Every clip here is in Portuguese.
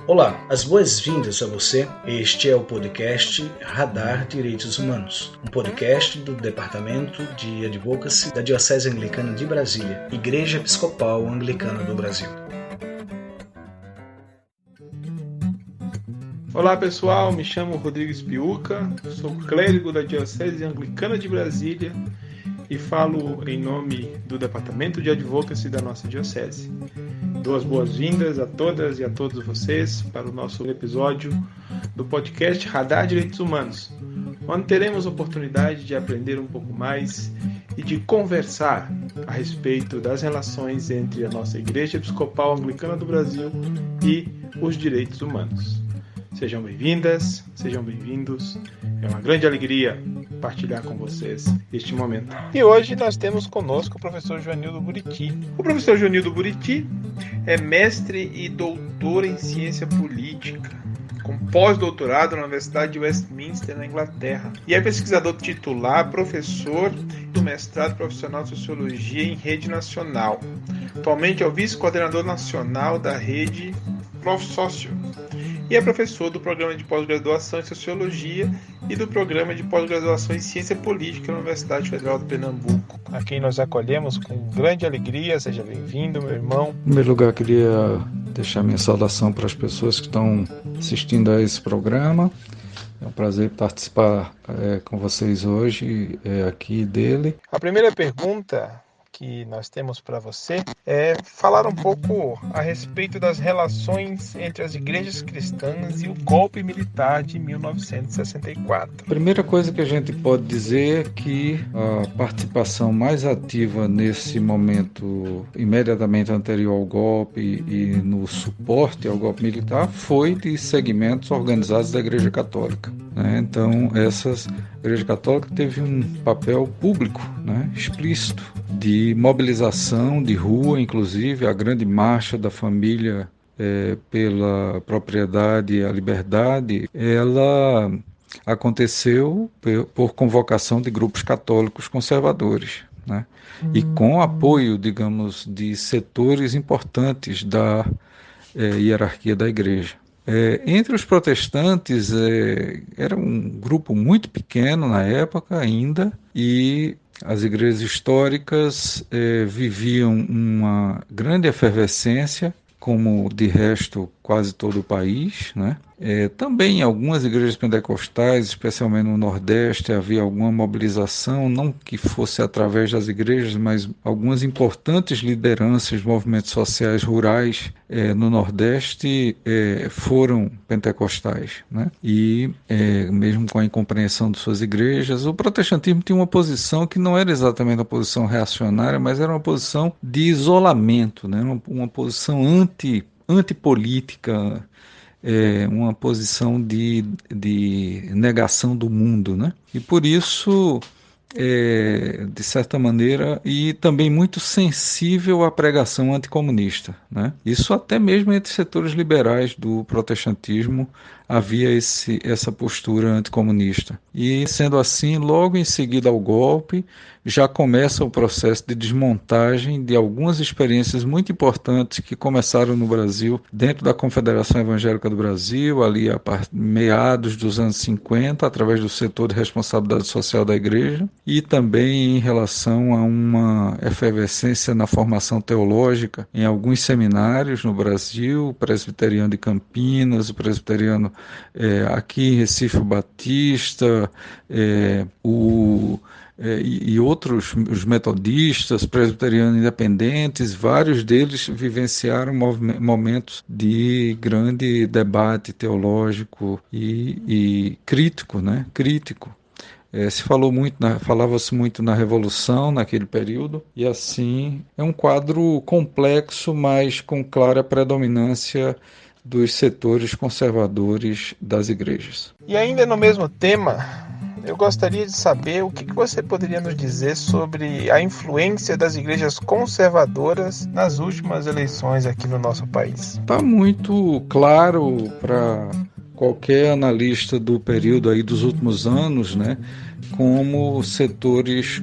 Olá, as boas-vindas a você. Este é o podcast Radar Direitos Humanos, um podcast do Departamento de Advocacy da Diocese Anglicana de Brasília, Igreja Episcopal Anglicana do Brasil. Olá pessoal, me chamo Rodrigo Espiuca, sou clérigo da Diocese Anglicana de Brasília e falo em nome do Departamento de Advocacy da nossa Diocese. Dou as boas-vindas a todas e a todos vocês para o nosso episódio do podcast Radar Direitos Humanos, onde teremos a oportunidade de aprender um pouco mais e de conversar a respeito das relações entre a nossa Igreja Episcopal Anglicana do Brasil e os direitos humanos. Sejam bem-vindas, sejam bem-vindos. É uma grande alegria partilhar com vocês este momento. E hoje nós temos conosco o professor Joanildo Buriti. O professor Joanildo Buriti é mestre e doutor em ciência política, com pós-doutorado na Universidade de Westminster, na Inglaterra. E é pesquisador titular, professor do mestrado profissional de Sociologia em Rede Nacional. Atualmente é o vice-coordenador nacional da rede ProfSócio. E é professor do programa de pós-graduação em Sociologia e do programa de pós-graduação em Ciência Política na Universidade Federal de Pernambuco, a quem nós acolhemos com grande alegria. Seja bem-vindo, meu irmão. Em primeiro lugar, queria deixar minha saudação para as pessoas que estão assistindo a esse programa. É um prazer participar com vocês hoje aqui dele. A primeira pergunta que nós temos para você é falar um pouco a respeito das relações entre as igrejas cristãs e o golpe militar de 1964. A primeira coisa que a gente pode dizer é que a participação mais ativa nesse momento imediatamente anterior ao golpe e no suporte ao golpe militar foi de segmentos organizados da Igreja Católica. Então, a Igreja Católica teve um papel público, explícito, de mobilização de rua, inclusive a grande marcha da família pela propriedade e a liberdade, ela aconteceu por convocação de grupos católicos conservadores, e com apoio, digamos, de setores importantes da hierarquia da Igreja. Entre os protestantes, era um grupo muito pequeno na época ainda, e as igrejas históricas viviam uma grande efervescência, como de resto quase todo o país, também em algumas igrejas pentecostais, especialmente no Nordeste, havia alguma mobilização, não que fosse através das igrejas, mas algumas importantes lideranças, movimentos sociais rurais no Nordeste foram pentecostais, E mesmo com a incompreensão de suas igrejas, o protestantismo tinha uma posição que não era exatamente uma posição reacionária, mas era uma posição de isolamento, uma posição antipolítica, uma posição de negação do mundo, E por isso, de certa maneira, e também muito sensível à pregação anticomunista, Isso até mesmo entre setores liberais do protestantismo havia essa postura anticomunista. E sendo assim, logo em seguida ao golpe, já começa o processo de desmontagem de algumas experiências muito importantes que começaram no Brasil, dentro da Confederação Evangélica do Brasil, ali a meados dos anos 50, através do setor de responsabilidade social da Igreja, e também em relação a uma efervescência na formação teológica em alguns seminários no Brasil, o Presbiteriano de Campinas, o Presbiteriano aqui em Recife Batista, e outros, os metodistas, presbiterianos independentes, vários deles vivenciaram momentos de grande debate teológico e crítico, crítico. Falava-se muito na Revolução naquele período, e assim é um quadro complexo, mas com clara predominância dos setores conservadores das igrejas. E ainda no mesmo tema, eu gostaria de saber o que você poderia nos dizer sobre a influência das igrejas conservadoras nas últimas eleições aqui no nosso país. Está muito claro para qualquer analista do período aí dos últimos anos, como setores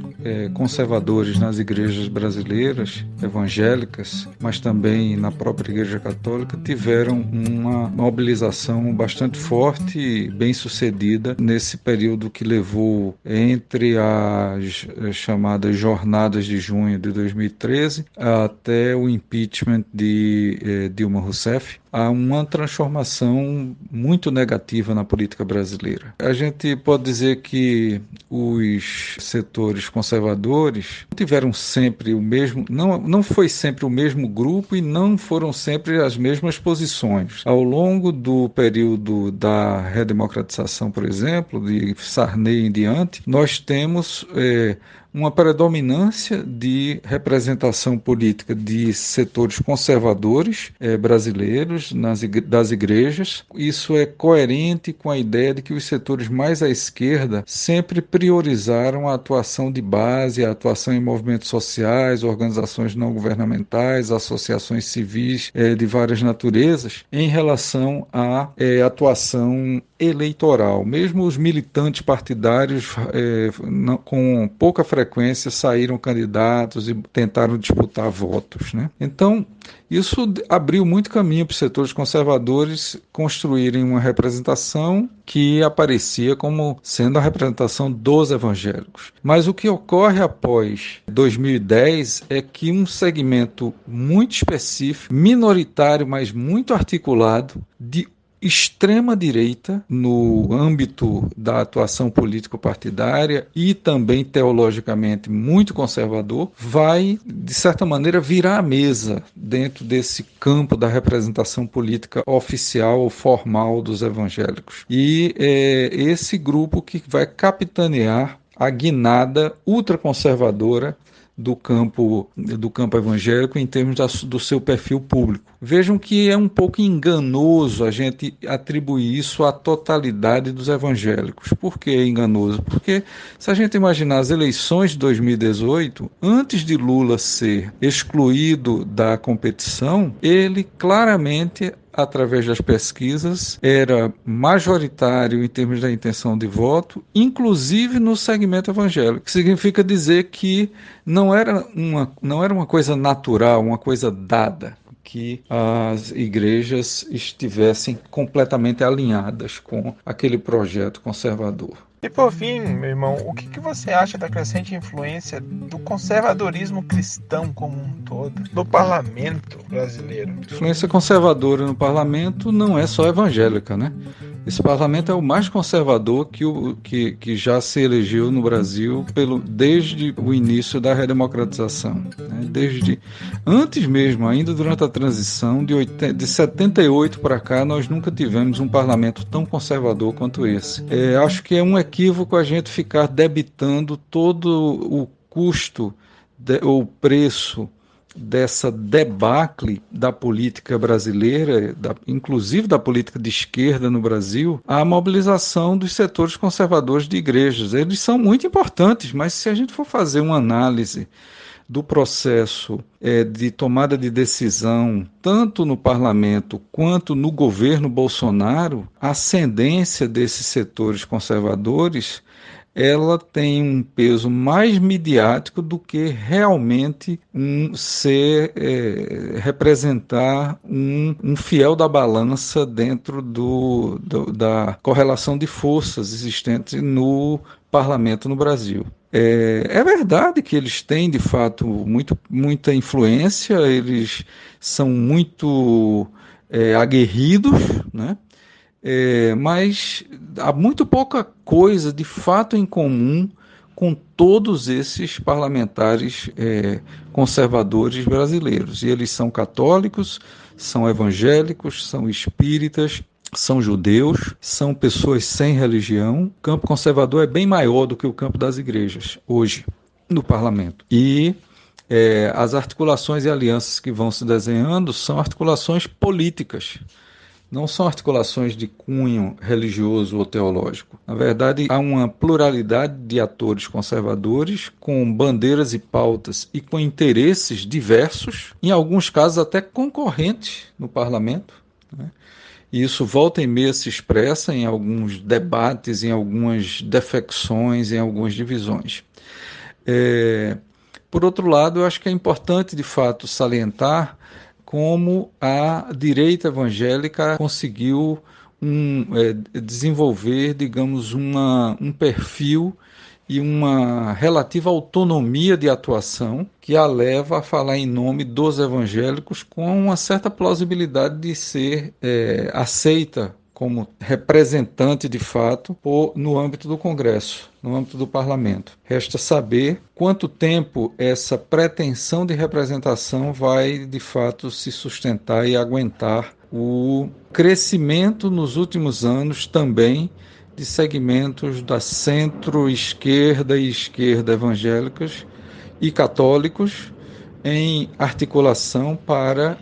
conservadores nas igrejas brasileiras, evangélicas, mas também na própria Igreja Católica, tiveram uma mobilização bastante forte e bem sucedida nesse período que levou entre as chamadas Jornadas de Junho de 2013 até o impeachment de Dilma Rousseff, há uma transformação muito negativa na política brasileira. A gente pode dizer que os setores conservadores tiveram sempre o mesmo, não foi sempre o mesmo grupo e não foram sempre as mesmas posições. Ao longo do período da redemocratização, por exemplo, de Sarney em diante, nós temos uma predominância de representação política de setores conservadores brasileiros das igrejas. Isso é coerente com a ideia de que os setores mais à esquerda sempre priorizaram a atuação de base, a atuação em movimentos sociais, organizações não governamentais, associações civis de várias naturezas, em relação à atuação eleitoral. Mesmo os militantes partidários com pouca frequência saíram candidatos e tentaram disputar votos, né? Então, isso abriu muito caminho para os setores conservadores construírem uma representação que aparecia como sendo a representação dos evangélicos. Mas o que ocorre após 2010 é que um segmento muito específico, minoritário, mas muito articulado, de extrema-direita no âmbito da atuação político-partidária e também teologicamente muito conservador, vai, de certa maneira, virar a mesa dentro desse campo da representação política oficial ou formal dos evangélicos. E é esse grupo que vai capitanear a guinada ultraconservadora do campo evangélico em termos do seu perfil público. Vejam que é um pouco enganoso a gente atribuir isso à totalidade dos evangélicos. Por que é enganoso? Porque se a gente imaginar as eleições de 2018, antes de Lula ser excluído da competição, ele claramente, através das pesquisas, era majoritário em termos da intenção de voto, inclusive no segmento evangélico. Que significa dizer que não era uma coisa natural, uma coisa dada, que as igrejas estivessem completamente alinhadas com aquele projeto conservador. E por fim, meu irmão, o que você acha da crescente influência do conservadorismo cristão como um todo no parlamento brasileiro? A influência conservadora no parlamento não é só evangélica, né? Esse parlamento é o mais conservador que já se elegeu no Brasil desde o início da redemocratização, né? Desde antes mesmo, ainda durante a transição, de 78 para cá, nós nunca tivemos um parlamento tão conservador quanto esse. Acho que é um equívoco a gente ficar debitando todo o custo ou preço dessa debacle da política brasileira, inclusive da política de esquerda no Brasil, a mobilização dos setores conservadores de igrejas. Eles são muito importantes, mas se a gente for fazer uma análise do processo de tomada de decisão, tanto no parlamento quanto no governo Bolsonaro, a ascendência desses setores conservadores, ela tem um peso mais midiático do que realmente representar um fiel da balança dentro da correlação de forças existentes no parlamento no Brasil. É verdade que eles têm, de fato, muita influência, eles são muito aguerridos, né? Mas há muito pouca coisa de fato em comum com todos esses parlamentares conservadores brasileiros. E eles são católicos, são evangélicos, são espíritas, são judeus, são pessoas sem religião. O campo conservador é bem maior do que o campo das igrejas hoje no parlamento. E as articulações e alianças que vão se desenhando são articulações políticas. Não são articulações de cunho religioso ou teológico. Na verdade, há uma pluralidade de atores conservadores com bandeiras e pautas e com interesses diversos, em alguns casos até concorrentes no parlamento, né? e isso volta e meia se expressa em alguns debates, em algumas defecções, em algumas divisões. Por outro lado, eu acho que é importante, de fato, salientar como a direita evangélica conseguiu desenvolver, digamos, um perfil e uma relativa autonomia de atuação que a leva a falar em nome dos evangélicos com uma certa plausibilidade de ser aceita como representante de fato no âmbito do Congresso, no âmbito do Parlamento. Resta saber quanto tempo essa pretensão de representação vai de fato se sustentar e aguentar o crescimento nos últimos anos também de segmentos da centro-esquerda e esquerda evangélicas e católicos em articulação para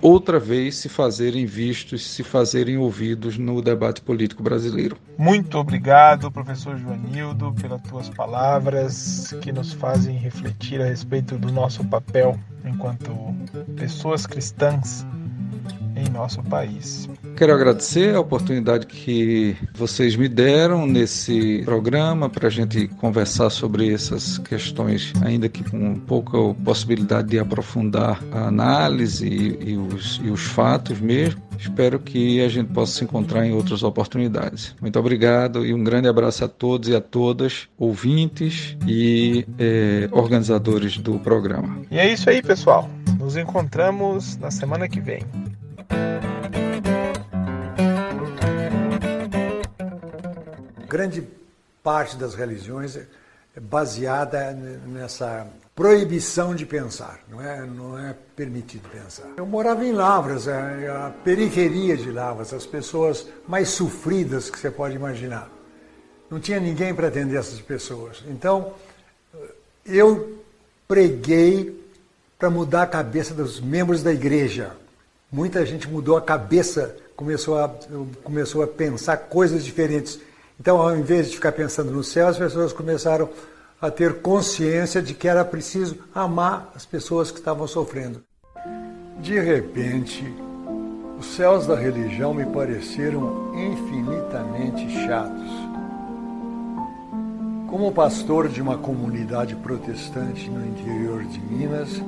outra vez se fazerem vistos, se fazerem ouvidos no debate político brasileiro. Muito obrigado, professor Joanildo, pelas tuas palavras que nos fazem refletir a respeito do nosso papel enquanto pessoas cristãs em nosso país. Quero agradecer a oportunidade que vocês me deram nesse programa para a gente conversar sobre essas questões, ainda que com pouca possibilidade de aprofundar a análise e os fatos mesmo. Espero que a gente possa se encontrar em outras oportunidades. Muito obrigado e um grande abraço a todos e a todas, ouvintes e organizadores do programa. E é isso aí, pessoal. Nos encontramos na semana que vem. Grande parte das religiões é baseada nessa proibição de pensar, não é permitido pensar. Eu morava em Lavras, a periferia de Lavras, as pessoas mais sofridas que você pode imaginar. Não tinha ninguém para atender essas pessoas. Então, eu preguei para mudar a cabeça dos membros da igreja. Muita gente mudou a cabeça, começou a pensar coisas diferentes. Então, ao invés de ficar pensando no céu, as pessoas começaram a ter consciência de que era preciso amar as pessoas que estavam sofrendo. De repente, os céus da religião me pareceram infinitamente chatos. Como pastor de uma comunidade protestante no interior de Minas,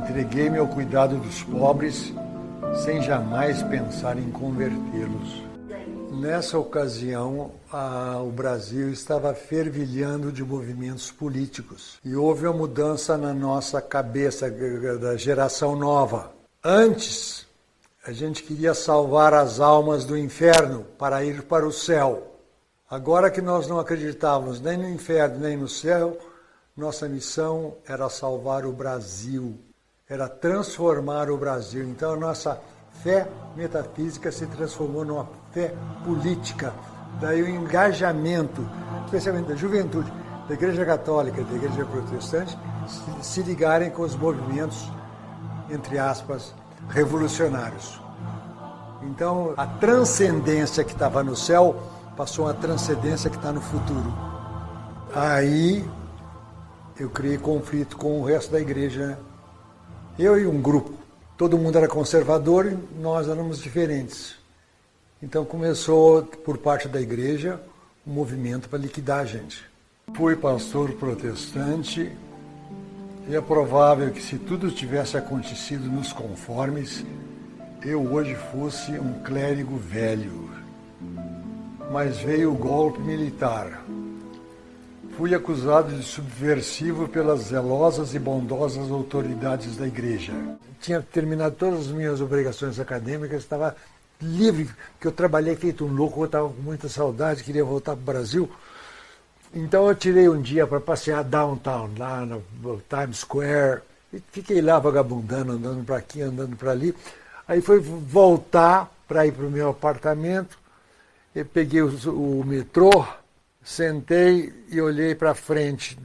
entreguei-me ao cuidado dos pobres, sem jamais pensar em convertê-los. Nessa ocasião, o Brasil estava fervilhando de movimentos políticos e houve uma mudança na nossa cabeça da geração nova. Antes, a gente queria salvar as almas do inferno para ir para o céu. Agora que nós não acreditávamos nem no inferno nem no céu, nossa missão era salvar o Brasil, era transformar o Brasil. Então a nossa fé metafísica se transformou numa fé política. Daí o engajamento, especialmente da juventude, da Igreja Católica e da Igreja Protestante, se ligarem com os movimentos, entre aspas, revolucionários. Então, a transcendência que estava no céu passou a transcendência que está no futuro. Aí, eu criei conflito com o resto da igreja. Eu e um grupo. Todo mundo era conservador e nós éramos diferentes. Então começou, por parte da igreja, um movimento para liquidar a gente. Fui pastor protestante e é provável que se tudo tivesse acontecido nos conformes, eu hoje fosse um clérigo velho. Mas veio o golpe militar. Fui acusado de subversivo pelas zelosas e bondosas autoridades da igreja. Tinha terminado todas as minhas obrigações acadêmicas, estava livre, porque eu trabalhei feito um louco, eu estava com muita saudade, queria voltar para o Brasil. Então eu tirei um dia para passear downtown, lá no Times Square, e fiquei lá vagabundando, andando para aqui, andando para ali. Aí foi voltar para ir para o meu apartamento, eu peguei o metrô, sentei e olhei para frente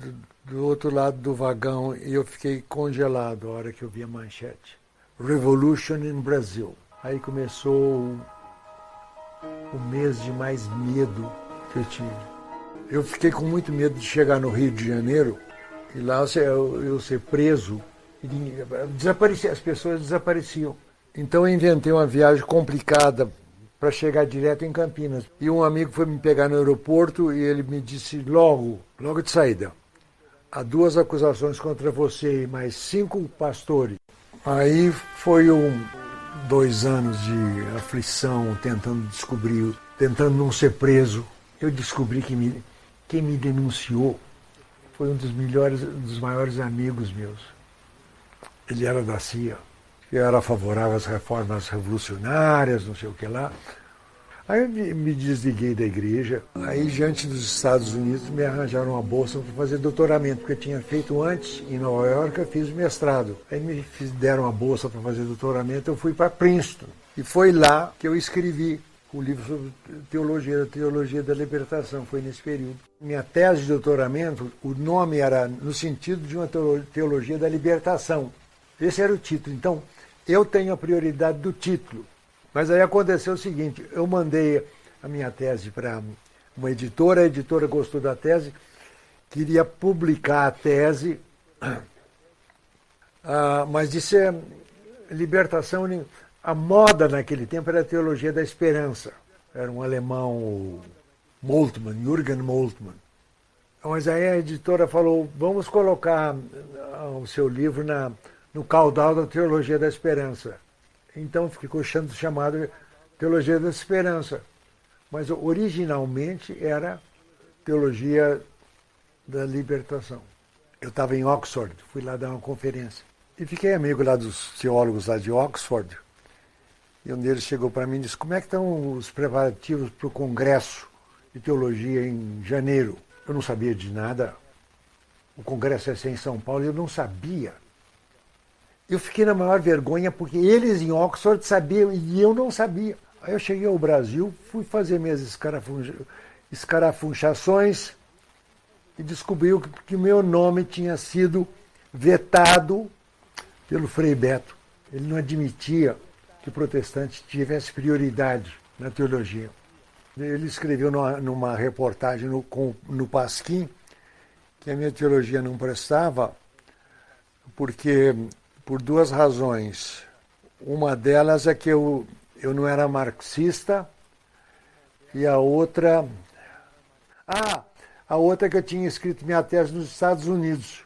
do outro lado do vagão e eu fiquei congelado a hora que eu vi a manchete. Revolution in Brazil. Aí começou o mês de mais medo que eu tive. Eu fiquei com muito medo de chegar no Rio de Janeiro e lá eu ser preso. Desaparecia, as pessoas desapareciam. Então eu inventei uma viagem complicada para chegar direto em Campinas. E um amigo foi me pegar no aeroporto e ele me disse logo de saída: há 2 acusações contra você e mais 5 pastores. Aí foi 2 anos de aflição, tentando não ser preso. Eu descobri que quem me denunciou foi um dos maiores amigos meus. Ele era da CIA. Eu era favorável às reformas revolucionárias, não sei o que lá. Aí eu me desliguei da igreja. Aí, diante dos Estados Unidos, me arranjaram uma bolsa para fazer doutoramento, porque eu tinha feito antes, em Nova York, eu fiz mestrado. Aí me deram uma bolsa para fazer doutoramento, eu fui para Princeton. E foi lá que eu escrevi o livro sobre teologia da libertação, foi nesse período. Minha tese de doutoramento, o nome era no sentido de uma teologia da libertação. Esse era o título. Então, eu tenho a prioridade do título. Mas aí aconteceu o seguinte, eu mandei a minha tese para uma editora, a editora gostou da tese, queria publicar a tese, mas disse libertação, a moda naquele tempo era a teologia da esperança. Era um alemão, Jürgen Moltmann. Mas aí a editora falou, vamos colocar o seu livro no caudal da teologia da esperança. Então ficou chamado Teologia da Esperança. Mas originalmente era Teologia da Libertação. Eu estava em Oxford, fui lá dar uma conferência. E fiquei amigo lá dos teólogos lá de Oxford. E um deles chegou para mim e disse, como é que estão os preparativos para o Congresso de Teologia em janeiro? Eu não sabia de nada. O Congresso ia ser em São Paulo e eu não sabia. Eu fiquei na maior vergonha porque eles em Oxford sabiam e eu não sabia. Aí eu cheguei ao Brasil, fui fazer minhas escarafunchações e descobri que o meu nome tinha sido vetado pelo Frei Beto. Ele não admitia que o protestante tivesse prioridade na teologia. Ele escreveu numa reportagem no Pasquim que a minha teologia não prestava porque... por 2 razões. Uma delas é que eu não era marxista e a outra é que eu tinha escrito minha tese nos Estados Unidos.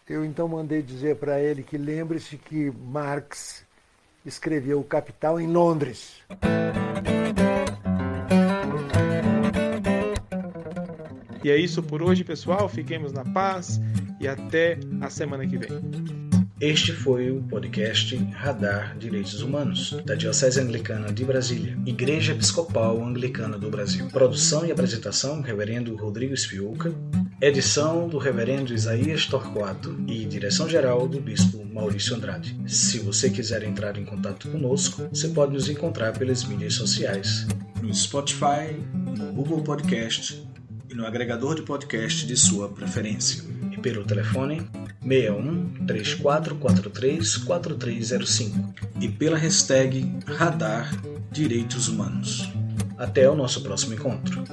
Eu então mandei dizer para ele que lembre-se que Marx escreveu O Capital em Londres. E é isso por hoje, pessoal. Fiquemos na paz e até a semana que vem. Este foi o podcast Radar Direitos Humanos, da Diocese Anglicana de Brasília, Igreja Episcopal Anglicana do Brasil. Produção e apresentação, Reverendo Rodrigo Spiuca. Edição do Reverendo Isaías Torquato e direção-geral do Bispo Maurício Andrade. Se você quiser entrar em contato conosco, você pode nos encontrar pelas mídias sociais, no Spotify, no Google Podcast e no agregador de podcast de sua preferência. E pelo telefone 61 3443 4305 e pela hashtag Radar Direitos Humanos. Até o nosso próximo encontro.